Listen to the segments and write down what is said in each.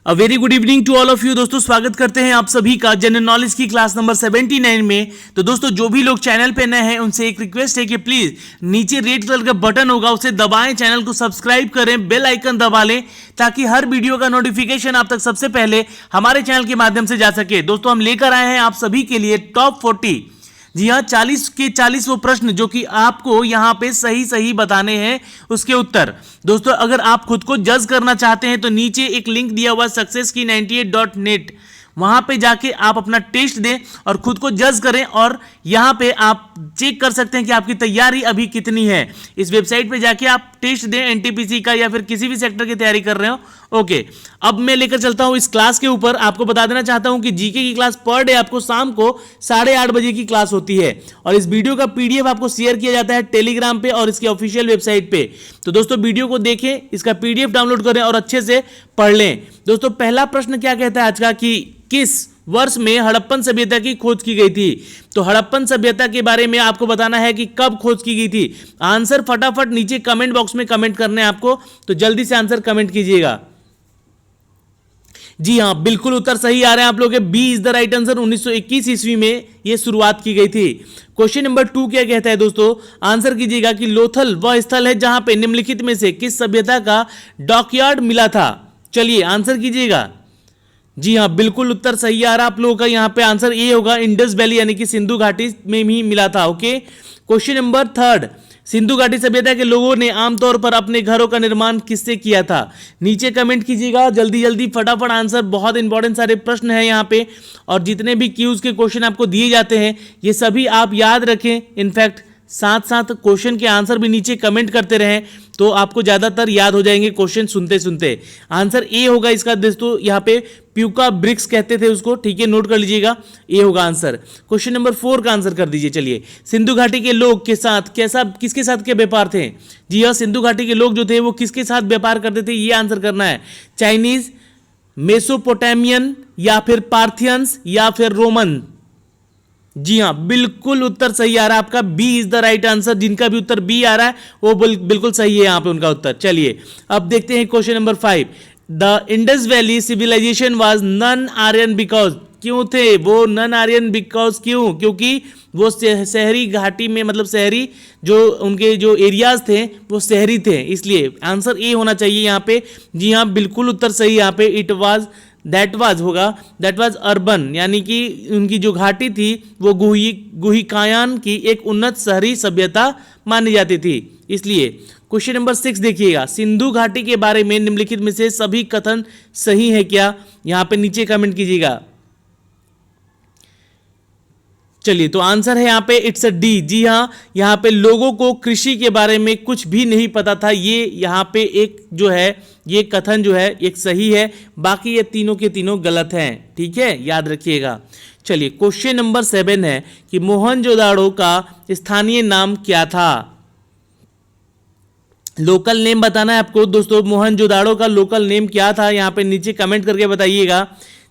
A very good evening to all of you. दोस्तों स्वागत करते हैं आप सभी का जनरल नॉलेज की क्लास नंबर 79 में। तो दोस्तों जो भी लोग चैनल पे नए हैं उनसे एक रिक्वेस्ट है कि प्लीज नीचे रेड कलर का बटन होगा उसे दबाएं, चैनल को सब्सक्राइब करें, बेल आइकन दबा लें ताकि हर वीडियो का नोटिफिकेशन आप तक सबसे पहले हमारे चैनल के माध्यम से जा सके। दोस्तों हम लेकर आए हैं आप सभी के लिए टॉप 40, जी हाँ 40 के 40 वो प्रश्न जो कि आपको यहाँ पे सही सही बताने हैं उसके उत्तर। दोस्तों अगर आप खुद को जज करना चाहते हैं तो नीचे एक लिंक दिया हुआ successkey98.net, वहां पे जाके आप अपना टेस्ट दें और खुद को जज करें और यहाँ पे आप चेक कर सकते हैं कि आपकी तैयारी अभी कितनी है। इस वेबसाइट पे जाके आप टेस्ट दें एनटीपीसी का या फिर किसी भी सेक्टर की तैयारी कर रहे हो। ओके, अब मैं लेकर चलता हूं इस क्लास के ऊपर। आपको बता देना चाहता हूं कि जीके की क्लास पर डे आपको शाम को 8:30 बजे की क्लास होती है और इस वीडियो का पीडीएफ आपको शेयर किया जाता है टेलीग्राम पे और इसके ऑफिशियल वेबसाइट पे। तो दोस्तों वीडियो को देखें, इसका पीडीएफ डाउनलोड करें और अच्छे से पढ़ लें। दोस्तों पहला प्रश्न क्या कहता है आज का कि किस वर्ष में हड़प्पन सभ्यता की खोज की गई थी। तो हड़प्पन सभ्यता के बारे में आपको बताना है कि कब खोज की गई थी। आंसर फटाफट नीचे कमेंट बॉक्स में कमेंट करने हैं आपको, तो जल्दी से आंसर कमेंट कीजिएगा। जी हाँ बिल्कुल उत्तर सही आ रहे हैं आप लोग, B is the right answer. 1921 ईस्वी में यह शुरुआत की गई थी। क्वेश्चन नंबर 2 क्या कहता है दोस्तों, आंसर कीजिएगा कि लोथल वह स्थल है जहां पे निम्नलिखित में से किस सभ्यता का डॉकयार्ड मिला था। चलिए आंसर कीजिएगा। जी हाँ बिल्कुल उत्तर सही आ रहा आप लोगों का, यहां पे आंसर ए होगा, इंडस वैली यानी कि सिंधु घाटी में ही मिला था। ओके, क्वेश्चन नंबर 3, सिंधु घाटी सभ्यता के लोगों ने आमतौर पर अपने घरों का निर्माण किससे किया था। नीचे कमेंट कीजिएगा जल्दी जल्दी फटाफट आंसर, बहुत इंपॉर्टेंट सारे प्रश्न हैं यहाँ पे और जितने भी क्यूज के क्वेश्चन आपको दिए जाते हैं ये सभी आप याद रखें। इनफैक्ट साथ साथ क्वेश्चन के आंसर भी नीचे कमेंट करते रहें तो आपको ज्यादातर याद हो जाएंगे क्वेश्चन सुनते सुनते। आंसर ए होगा इसका दोस्तों, यहाँ पे प्यूका ब्रिक्स कहते थे उसको, ठीक है नोट कर लीजिएगा, ए होगा आंसर। क्वेश्चन नंबर 4 का आंसर कर दीजिए। चलिए, सिंधु घाटी के लोग के साथ किसके साथ के व्यापार थे। जी हाँ, सिंधु घाटी के लोग जो थे वो किसके साथ व्यापार करते थे ये आंसर करना है। चाइनीज, मेसोपोटामियन या फिर पार्थियंस या फिर रोमन। जी हाँ बिल्कुल उत्तर सही आ रहा है आपका, B is the right answer. जिनका भी उत्तर बी आ रहा है वो बिल्कुल सही है यहाँ पे उनका उत्तर। चलिए अब देखते हैं question number 5, the Indus valley civilization was non Aryan because. क्यों थे वो नॉन आर्यन बिकॉज, क्यों? क्योंकि वो शहरी घाटी में, मतलब शहरी जो उनके जो एरियाज थे वो शहरी थे, इसलिए आंसर ए होना चाहिए यहाँ पे। जी हाँ बिल्कुल उत्तर सही यहाँ पे, it was that was urban, यानी कि उनकी जो घाटी थी वो गुहिकायान की एक उन्नत शहरी सभ्यता मानी जाती थी, इसलिए। क्वेश्चन नंबर 6 देखिएगा, सिंधु घाटी के बारे में निम्नलिखित में से सभी कथन सही है क्या। यहां पे नीचे कमेंट कीजिएगा। चलिए तो आंसर है यहाँ पे इट्स अ डी। जी हाँ, यहाँ पे लोगों को कृषि के बारे में कुछ भी नहीं पता था, ये यहाँ पे एक जो है ये कथन जो है एक सही है, बाकी ये तीनों के तीनों गलत हैं, ठीक है याद रखिएगा। चलिए क्वेश्चन नंबर 7 है कि मोहनजोदाड़ो का स्थानीय नाम क्या था। लोकल नेम बताना है आपको दोस्तों, मोहनजोदाड़ो का लोकल नेम क्या था, यहाँ पे नीचे कमेंट करके बताइएगा।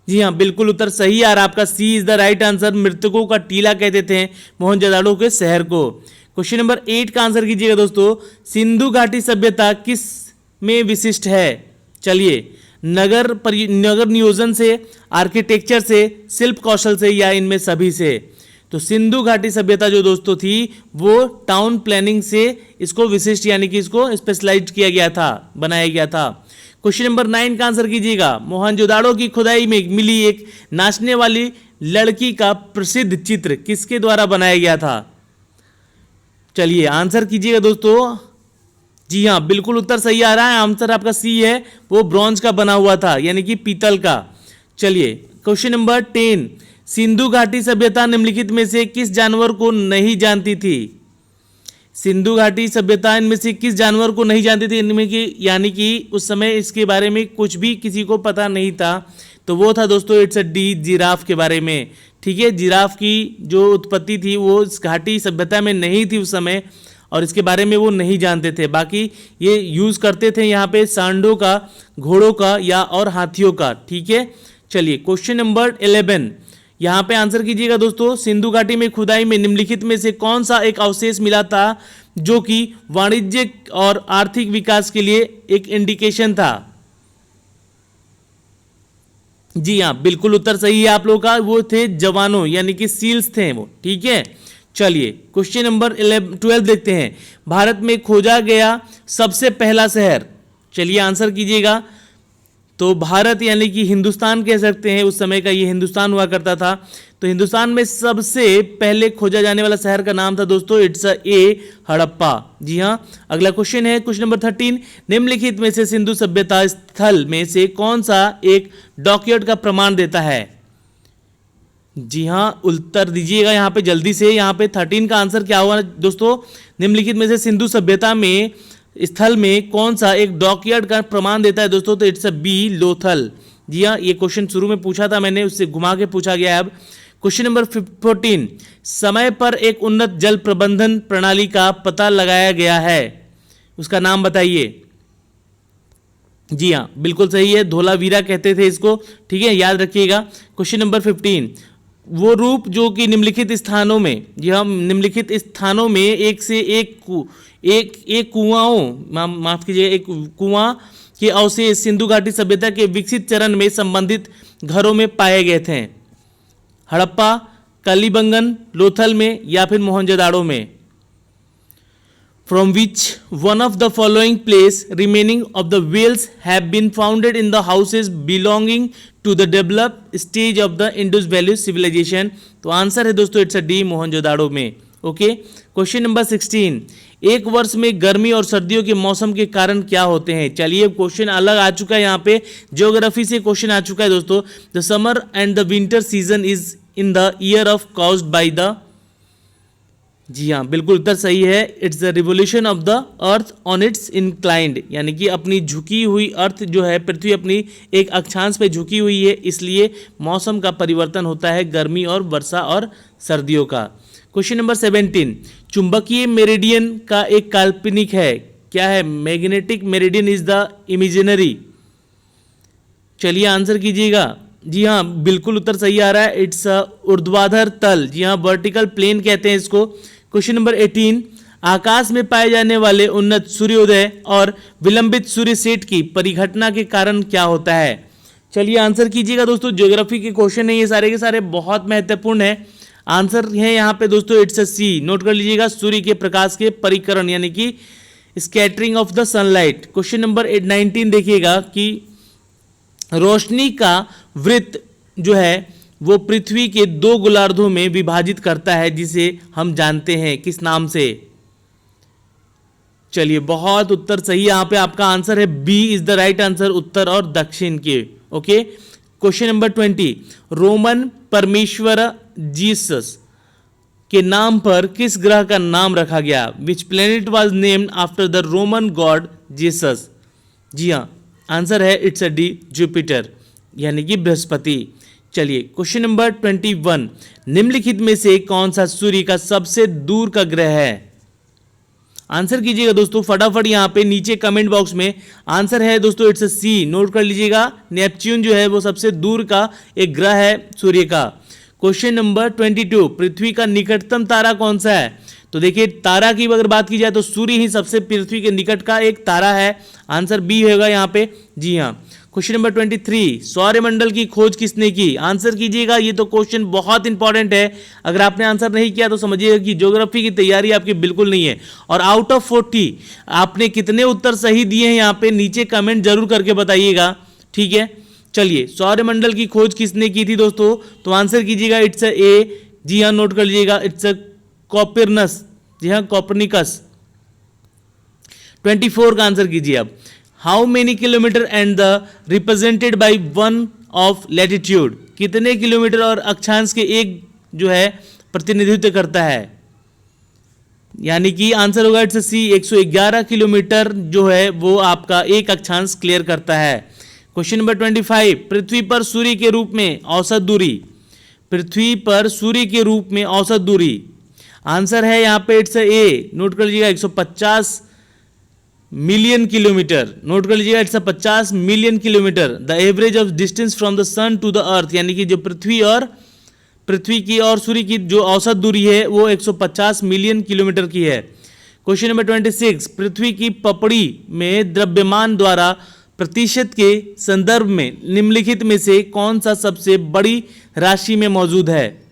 जी हाँ बिल्कुल उत्तर सही आ रहा आपका, सी इज द राइट आंसर। मृतकों का टीला कहते थे मोहनजोदाड़ो के शहर को। क्वेश्चन नंबर 8 का आंसर कीजिएगा दोस्तों, सिंधु घाटी सभ्यता किस में विशिष्ट है। चलिए, नगर नियोजन से, आर्किटेक्चर से, शिल्प कौशल से या इनमें सभी से। तो सिंधु घाटी सभ्यता जो दोस्तों थी वो टाउन प्लानिंग से इसको विशिष्ट यानी कि इसको स्पेशलाइज किया गया था, बनाया गया था। क्वेश्चन नंबर 9 का आंसर कीजिएगा, मोहनजोदाड़ो की खुदाई में मिली एक नाचने वाली लड़की का प्रसिद्ध चित्र किसके द्वारा बनाया गया था। चलिए आंसर कीजिएगा दोस्तों। जी हाँ बिल्कुल उत्तर सही आ रहा है, आंसर आपका सी है, वो ब्रॉन्ज का बना हुआ था यानी कि पीतल का। चलिए क्वेश्चन नंबर 10, सिंधु घाटी सभ्यता निम्नलिखित में से किस जानवर को नहीं जानती थी। सिंधु घाटी सभ्यता इनमें से किस जानवर को नहीं जानती थी, इनमें की यानी कि उस समय इसके बारे में कुछ भी किसी को पता नहीं था, तो वो था दोस्तों इट्स अ डी, जिराफ के बारे में, ठीक है। जिराफ की जो उत्पत्ति थी वो इस घाटी सभ्यता में नहीं थी उस समय और इसके बारे में वो नहीं जानते थे, बाकी ये यूज करते थे यहाँ पे सांडों का, घोड़ों का या और हाथियों का, ठीक है। चलिए क्वेश्चन नंबर 11, यहाँ पे आंसर कीजिएगा दोस्तों, सिंधु घाटी में खुदाई में निम्नलिखित में से कौन सा एक अवशेष मिला था जो कि वाणिज्यिक और आर्थिक विकास के लिए एक इंडिकेशन था। जी हाँ, बिल्कुल उत्तर सही है आप लोगों का, वो थे जवानों यानी कि सील्स थे वो। ठीक है, चलिए क्वेश्चन नंबर 12 देखते हैं। भारत में खोजा गया सबसे पहला शहर, चलिए आंसर कीजिएगा। तो भारत यानी कि हिंदुस्तान कह सकते हैं, उस समय का ये हिंदुस्तान हुआ करता था। तो हिंदुस्तान में सबसे पहले खोजा जाने वाला शहर का नाम था दोस्तों, इट्स ए हड़प्पा। जी हाँ, अगला क्वेश्चन है क्वेश्चन नंबर 13। निम्नलिखित में से सिंधु सभ्यता स्थल में से कौन सा एक डॉकयार्ड का प्रमाण देता है? जी हाँ, उत्तर दीजिएगा यहाँ पे जल्दी से। यहाँ पे 13 का आंसर क्या हुआ दोस्तों? निम्नलिखित में से सिंधु सभ्यता में स्थल में कौन सा एक डॉकयार्ड का प्रमाण देता है दोस्तों? तो इट्स अ बी, लोथल। जी हाँ, ये क्वेश्चन शुरू में पूछा था मैंने, उससे घुमा के पूछा गया है। अब क्वेश्चन नंबर 14। समय पर एक उन्नत जल प्रबंधन प्रणाली का पता लगाया गया है, उसका नाम बताइए। जी हाँ, बिल्कुल सही है, धोलावीरा कहते थे इसको। ठीक है, याद रखिएगा। Question number 15। वो रूप जो कि निम्नलिखित स्थानों में, जी हाँ, निम्नलिखित स्थानों में एक से एक कुआओं, माफ कीजिएगा, एक कुआं के अवशेष सिंधु घाटी सभ्यता के विकसित चरण में संबंधित घरों में पाए गए थे। हड़प्पा, कलिबंगन, लोथल में या फिर मोहनजोदाड़ो में। From which one of the following place remaining of the wells have been founded in the houses belonging to the developed stage of the Indus Valley civilization? तो आंसर है दोस्तों इट्स अ डी, मोहनजोदाड़ो में। Okay, question number 16। एक वर्ष में गर्मी और सर्दियों के मौसम के कारण क्या होते हैं? चलिए क्वेश्चन अलग आ चुका है, यहाँ पे ज्योग्राफी से क्वेश्चन आ चुका है दोस्तों। The summer and the winter season is in the year of caused by the, जी हाँ, बिल्कुल उत्तर सही है। It's the revolution of the earth on its inclined, यानी कि अपनी झुकी हुई अर्थ जो है, पृथ्वी अपनी एक अक्षांश पे झुकी हुई है, इसलिए मौसम का परिवर्तन होता है गर्मी और वर्षा और सर्दियों का। Question number 17। चुंबकीय मेरिडियन का एक काल्पनिक है, क्या है? Magnetic meridian is the imaginary. चलिए आंसर कीजिएगा। जी हाँ, बिल्कुल उत्तर सही आ रहा है, इट्स ऊर्ध्वाधर तल। जी हाँ, वर्टिकल प्लेन कहते हैं इसको। Question number 18। आकाश में पाए जाने वाले उन्नत सूर्योदय और विलंबित सूर्य सेट की परिघटना के कारण क्या होता है? चलिए आंसर कीजिएगा दोस्तों। ज्योग्राफी के क्वेश्चन है ये सारे के सारे, बहुत महत्वपूर्ण है। आंसर है यहाँ पे दोस्तों इट्स अ सी, नोट कर लीजिएगा, सूर्य के प्रकाश के परिकरण यानी कि scattering of the sunlight. Question number 19 देखिएगा कि रोशनी का वृत्त जो है वो पृथ्वी के दो गोलार्धों में विभाजित करता है, जिसे हम जानते हैं किस नाम से? चलिए बहुत उत्तर सही, यहाँ पे आपका आंसर है B is the right answer, उत्तर और दक्षिण के। Okay, question number 20। रोमन परमेश्वर जीसस के नाम पर किस ग्रह का नाम रखा गया? Which planet was named after the Roman god Jesus? जी हाँ, आंसर है इट्स अ डी, जुपिटर यानी कि बृहस्पति। चलिए क्वेश्चन नंबर 21। निम्नलिखित में से कौन सा सूर्य का सबसे दूर का ग्रह है? आंसर कीजिएगा दोस्तों फटाफट यहाँ पे नीचे कमेंट बॉक्स में। आंसर है दोस्तों इट्स अ सी, नोट कर लीजिएगा। नेपच्यून जो है वो सबसे दूर का एक ग्रह है सूर्य का। Question number 22। पृथ्वी का निकटतम तारा कौन सा है? तो देखिए तारा की अगर बात की जाए तो सूर्य ही सबसे पृथ्वी के निकट का एक तारा है, आंसर बी होगा यहाँ पे। जी हाँ। Question number 23। सौरमंडल की खोज किसने की? आंसर कीजिएगा, ये तो क्वेश्चन बहुत इंपॉर्टेंट है, अगर आपने आंसर नहीं किया तो समझिएगा कि ज्योग्राफी की तैयारी आपकी बिल्कुल नहीं है। और आउट ऑफ 40 आपने कितने उत्तर सही दिए हैं यहाँ पे नीचे कमेंट जरूर करके बताइएगा, ठीक है। चलिए सौरमंडल की खोज किसने की थी दोस्तों? तो आंसर कीजिएगा इट्स ए, जी हाँ नोट कर लीजिएगा, इट्स कॉपरनस, जी हाँ कॉपरनिकस। 24 का आंसर कीजिए अब। How many kilometre and the represented by 1 of latitude, कितने किलोमीटर और अक्षांश के एक जो है प्रतिनिधित्व करता है? यानी कि आंसर होगा इट्स सी, 111 किलोमीटर जो है वो आपका एक अक्षांश क्लियर करता है। Question number 25। पृथ्वी पर सूर्य के रूप में औसत दूरी, पृथ्वी पर सूर्य के रूप में औसत दूरी, आंसर है यहाँ पे इट्स ए, नोट कर लीजिएगा 150 मिलियन किलोमीटर, नोट कर लीजिएगा it's 50 million kilometre. The average of distance from the sun to the earth, यानी कि जो पृथ्वी की और सूर्य की जो औसत दूरी है वो 150 मिलियन किलोमीटर की है। Question number 26। पृथ्वी की पपड़ी में द्रव्यमान द्वारा प्रतिशत के संदर्भ में निम्नलिखित में से कौन सा सबसे बड़ी राशि में मौजूद है?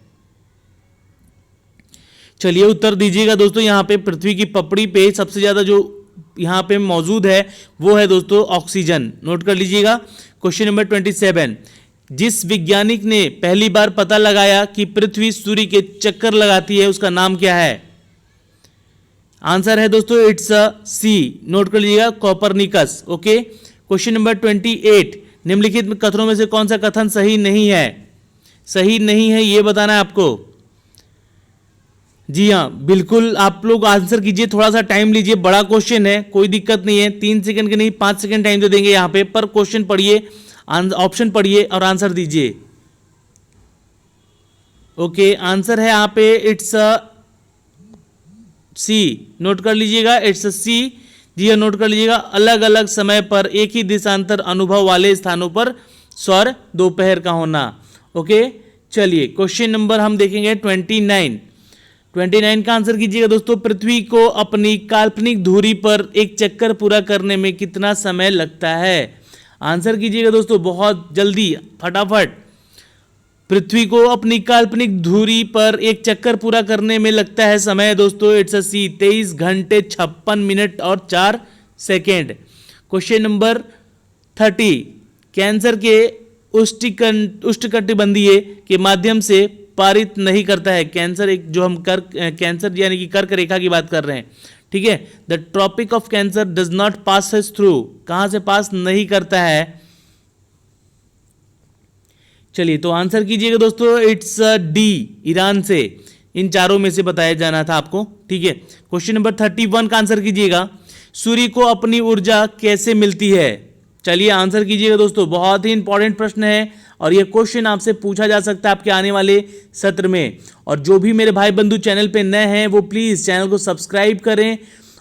चलिए उत्तर दीजिएगा दोस्तों। यहाँ पे पृथ्वी की पपड़ी पे सबसे ज्यादा जो यहाँ पे मौजूद है वो है दोस्तों ऑक्सीजन। नोट कर लीजिएगा। क्वेश्चन नंबर 27, जिस वैज्ञानिक ने पहली बार पता लगाया कि पृथ्वी सूर्य के चक्कर लगाती है उसका नाम क्या है? आंसर है दोस्तों इट्स सी। नोट कर लीजिएगा, कोपरनिकस। ओके। क्वेश्चन नंबर 28, निम्नलिखित कथनों में से कौन सा कथन सही नहीं है? सही नहीं है ये बताना है आपको। जी हाँ, बिल्कुल आप लोग आंसर कीजिए, थोड़ा सा टाइम लीजिए, बड़ा क्वेश्चन है, कोई दिक्कत नहीं है। 3 सेकंड के नहीं 5 सेकंड टाइम तो देंगे यहाँ पे, पर क्वेश्चन पढ़िए, ऑप्शन पढ़िए और आंसर दीजिए। ओके, आंसर है यहाँ पे इट्स सी। नोट कर लीजिएगा, इट्स सी। जी हाँ, नोट कर लीजिएगा। अलग अलग समय पर एक ही दिशांतर अनुभव वाले स्थानों पर सौर दोपहर का होना। ओके, चलिए क्वेश्चन नंबर हम देखेंगे 29 का आंसर कीजिएगा दोस्तों। पृथ्वी को अपनी काल्पनिक धुरी पर एक चक्कर पूरा करने में कितना समय लगता है? आंसर कीजिएगा दोस्तों बहुत जल्दी, फटाफट। पृथ्वी को अपनी काल्पनिक धुरी पर एक चक्कर पूरा करने में लगता है समय दोस्तों इट्स सी 23 घंटे 56 मिनट और 4 सेकेंड। क्वेश्चन नंबर 30, कैंसर के उष्णकटिबंधीय के माध्यम से पारित नहीं करता है। कैंसर एक जो हम कैंसर यानी कि कर्क रेखा की बात कर रहे हैं, ठीक है। The tropic of cancer does not pass through, कहां से पास नहीं करता है? चलिए तो आंसर कीजिएगा दोस्तों इट्स डी, ईरान से। इन चारों में से बताया जाना था आपको, ठीक है। क्वेश्चन नंबर 31 का आंसर कीजिएगा। सूर्य को अपनी ऊर्जा कैसे मिलती है? चलिए आंसर कीजिएगा दोस्तों, बहुत ही इंपॉर्टेंट प्रश्न है और यह क्वेश्चन आपसे पूछा जा सकता है आपके आने वाले सत्र में। और जो भी मेरे भाई बंधु चैनल पे नए हैं वो प्लीज़ चैनल को सब्सक्राइब करें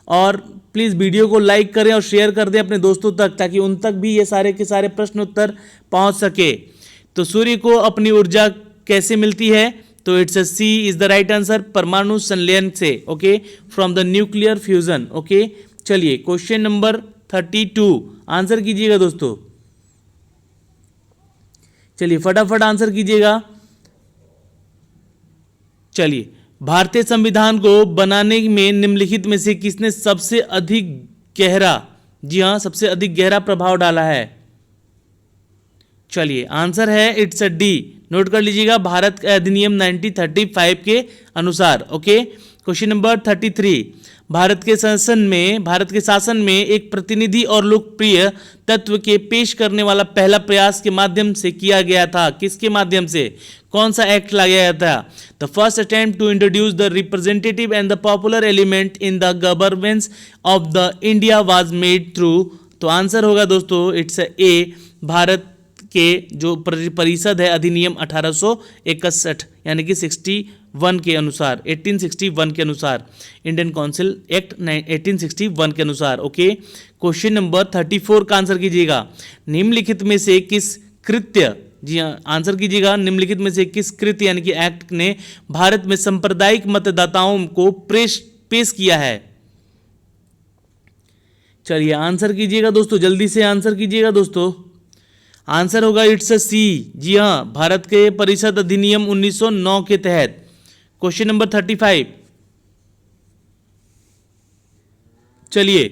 और प्लीज़ वीडियो को लाइक करें और शेयर कर दें अपने दोस्तों तक, ताकि उन तक भी ये सारे के सारे प्रश्न उत्तर पहुंच सके। तो सूर्य को अपनी ऊर्जा कैसे मिलती है? तो it's C is the right answer, परमाणु संलयन से। Okay, from the nuclear fusion. Okay, चलिए क्वेश्चन नंबर 32 आंसर कीजिएगा दोस्तों। चलिए फटाफट आंसर कीजिएगा। चलिए, भारतीय संविधान को बनाने में निम्नलिखित में से किसने सबसे अधिक गहरा, जी हां, सबसे अधिक गहरा प्रभाव डाला है? चलिए आंसर है इट्स डी। नोट कर लीजिएगा, भारत का अधिनियम 1935 के अनुसार। ओके, क्वेश्चन नंबर 33, भारत के शासन में एक प्रतिनिधि और लोकप्रिय तत्व के पेश करने वाला पहला प्रयास के माध्यम से किया गया था। किसके माध्यम से? कौन सा एक्ट लाया गया था? The first attempt to introduce the representative and the popular element in the governance of the India was made through. तो आंसर होगा दोस्तों इट्स ए, भारत के जो परिषद है अधिनियम 1861 यानी कि 61 के अनुसार, 1861 के अनुसार, इंडियन काउंसिल एक्ट 1861 के अनुसार। ओके, क्वेश्चन नंबर 34 का आंसर कीजिएगा। निम्नलिखित में से किस कृत्य, जी हाँ आंसर कीजिएगा, निम्नलिखित में से किस कृत्य यानी कि एक्ट ने भारत में सांप्रदायिक मतदाताओं को पेश किया है? चलिए आंसर कीजिएगा दोस्तों, जल्दी से आंसर कीजिएगा दोस्तों। आंसर होगा इट्स सी। जी हाँ, भारत के परिषद अधिनियम 1909 के तहत। क्वेश्चन नंबर 35, चलिए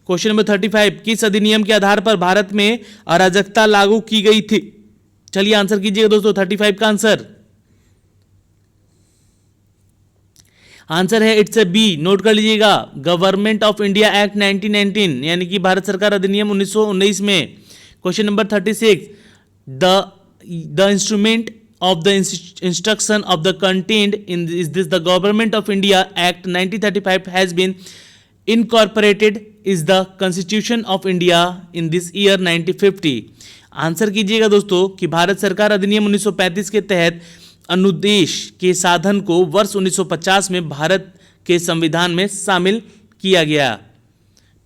क्वेश्चन नंबर 35, किस अधिनियम के आधार पर भारत में अराजकता लागू की गई थी? चलिए आंसर कीजिएगा दोस्तों 35 का आंसर। आंसर है इट्स बी। नोट कर लीजिएगा, गवर्नमेंट ऑफ इंडिया एक्ट 1919 यानी कि भारत सरकार अधिनियम 1919 में। Question number 36, the instrument of the instruction of the contained in is this the Government of India Act 1935 has been incorporated is the Constitution of India in this year 1950। Answer कीजिएगा दोस्तों कि भारत सरकार अधिनियम 1935 के तहत अनुदेश के साधन को वर्ष 1950 में भारत के संविधान में शामिल किया गया।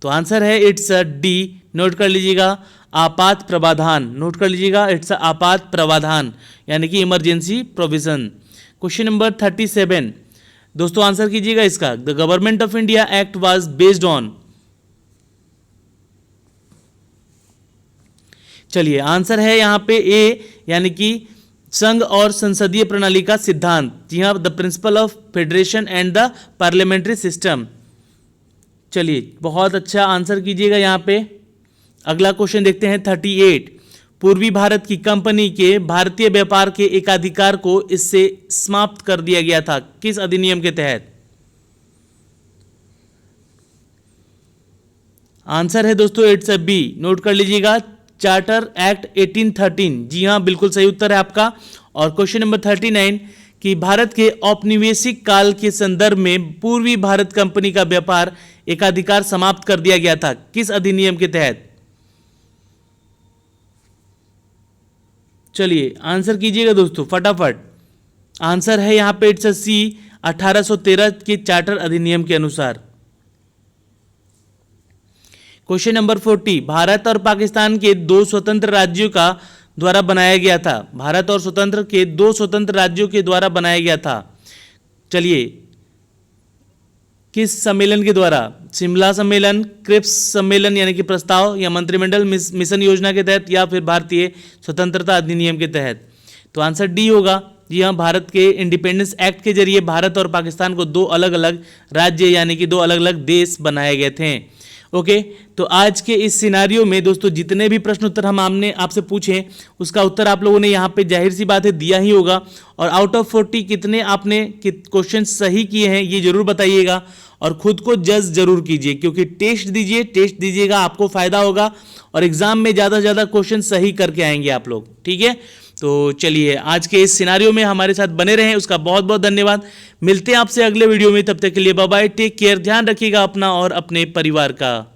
तो आंसर है इट्स डी। नोट कर लीजिएगा, आपात प्रावधान। नोट कर लीजिएगा, इट्स आपात प्रावधान यानी कि इमरजेंसी प्रोविजन। क्वेश्चन नंबर 37 दोस्तों आंसर कीजिएगा इसका। The government of India act was based on. चलिए आंसर है यहाँ पे ए, यानी कि संघ और संसदीय प्रणाली का सिद्धांत। जी हाँ, the principle of federation and the parliamentary system. चलिए बहुत अच्छा आंसर कीजिएगा यहाँ पे। अगला क्वेश्चन देखते हैं 38। पूर्वी भारत की कंपनी के भारतीय व्यापार के एकाधिकार को इससे समाप्त कर दिया गया था, किस अधिनियम के तहत? आंसर है दोस्तों इट्स बी, नोट कर लीजिएगा, चार्टर एक्ट 1813। जी हाँ, बिल्कुल सही उत्तर है आपका। और क्वेश्चन नंबर 39 कि भारत के औपनिवेशिक काल के संदर्भ में पूर्वी भारत कंपनी का व्यापार एकाधिकार समाप्त कर दिया गया था, किस अधिनियम के तहत? चलिए आंसर कीजिएगा दोस्तों फटाफट। आंसर है यहाँ पे इट्स सी, 1813 के चार्टर अधिनियम के अनुसार। क्वेश्चन नंबर 40 भारत और पाकिस्तान के दो स्वतंत्र राज्यों का द्वारा बनाया गया था। भारत और स्वतंत्र के दो स्वतंत्र राज्यों के द्वारा बनाया गया था। चलिए किस सम्मेलन के द्वारा? शिमला सम्मेलन, क्रिप्स सम्मेलन यानी कि प्रस्ताव, या मंत्रिमंडल मिशन योजना के तहत, या फिर भारतीय स्वतंत्रता अधिनियम के तहत? तो आंसर डी होगा। जी हाँ, भारत के इंडिपेंडेंस एक्ट के जरिए भारत और पाकिस्तान को दो अलग अलग राज्य यानी कि दो अलग अलग देश बनाए गए थे। ओके, तो आज के इस सिनारियो में दोस्तों जितने भी प्रश्न उत्तर हमने आपसे पूछे उसका उत्तर आप लोगों ने यहाँ पे जाहिर सी बात है दिया ही होगा। और आउट ऑफ 40 कितने आपने क्वेश्चन सही किए हैं ये जरूर बताइएगा, और खुद को जज जरूर कीजिए, क्योंकि टेस्ट दीजिएगा, आपको फायदा होगा और एग्जाम में ज़्यादा से ज़्यादा क्वेश्चन सही करके आएंगे आप लोग। ठीक है, तो चलिए आज के इस सिनारियो में हमारे साथ बने रहें उसका बहुत बहुत धन्यवाद। मिलते हैं आपसे अगले वीडियो में, तब तक के लिए बाय बाय, टेक केयर, ध्यान रखिएगा अपना और अपने परिवार का।